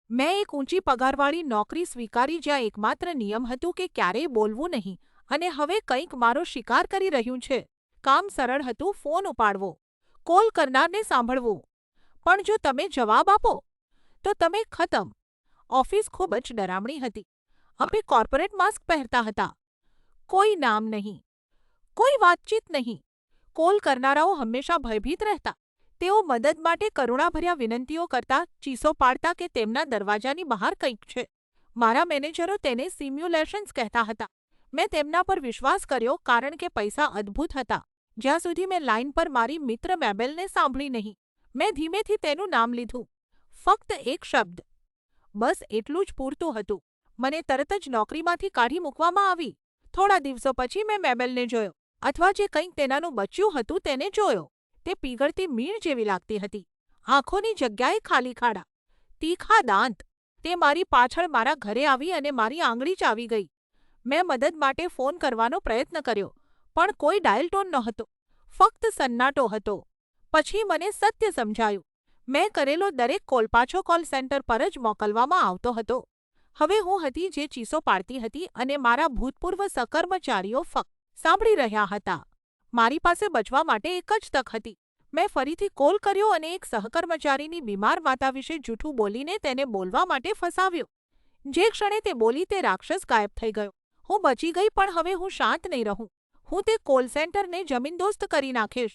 મેં એક ઊંચી પગારવાળી નોકરી સ્વીકારી જ્યાં એકમાત્ર નિયમ હતું કે ક્યારેય બોલવું નહીં અને હવે કંઈક મારો શિકાર કરી રહ્યું છે. કામ સરળ હતું, ફોન ઉપાડવો, કોલ કરનારને સાંભળવું. પણ જો તમે જવાબ આપો, તો તમે ખતમ. ઓફિસ ખૂબ જ ડરામણી હતી. અમે કોર્પોરેટ માસ્ક પહેરતા હતા. કોઈ નામ નહીં, કોઈ વાતચીત નહીં. કોલ કરનારાઓ હંમેશા ભયભીત રહેતા. તેઓ મદદ માટે કરુણાભર્યા વિનંતીઓ કરતા, ચીસો પાડતા કે તેમના દરવાજાની બહાર કંઈક છે. મારા મેનેજરો તેને સિમ્યુલેશન્સ કહેતા હતા. મેં તેમના પર વિશ્વાસ કર્યો કારણ કે પૈસા અદ્ભુત હતા, જ્યાં સુધી મેં લાઈન પર મારી મિત્ર મેબેલને સાંભળી નહીં. મેં ધીમેથી તેનું નામ લીધું. ફક્ત એક શબ્દ. બસ એટલું જ પૂરતું હતું. મને તરત જ નોકરીમાંથી કાઢી મૂકવામાં આવી. થોડા દિવસો પછી મેં મેબેલને જોયો, અથવા જે કંઈક તેનાનું બચ્યું હતું તેને જોયો. તે પીગળતી મીણ જેવી લાગતી હતી. આંખોની જગ્યાએ ખાલી ખાડા. તીખા દાંત. તે મારી પાછળ મારા ઘરે આવી અને મારી આંગળી ચાવી ગઈ. મેં મદદ માટે ફોન કરવાનો પ્રયત્ન કર્યો, પણ કોઈ ડાયલ ટોન નહોતો. ફક્ત સન્નાટો હતો. પછી મને સત્ય સમજાયું. મેં કરેલો દરેક કોલ પાછો કોલ સેન્ટર પર જ મોકલવામાં આવતો હતો. હવે હું હતી જે ચીસો પાડતી હતી અને મારા ભૂતપૂર્વ સહકર્મચારીઓ ફક્ત સાંભળી રહ્યા હતા. મારી પાસે બચવા માટે એક જ તક હતી. મેં ફરીથી કોલ કર્યો અને એક સહકર્મચારીની બીમાર માતા વિશે જૂઠું બોલીને તેને બોલવા માટે ફસાવ્યો. જે ક્ષણે તે બોલી તે રાક્ષસ ગાયબ થઈ ગયો. હું બચી ગઈ, પણ હવે હું શાંત નહીં રહું. હું તે કોલ સેન્ટરને જમીનદોસ્ત કરી નાખીશ.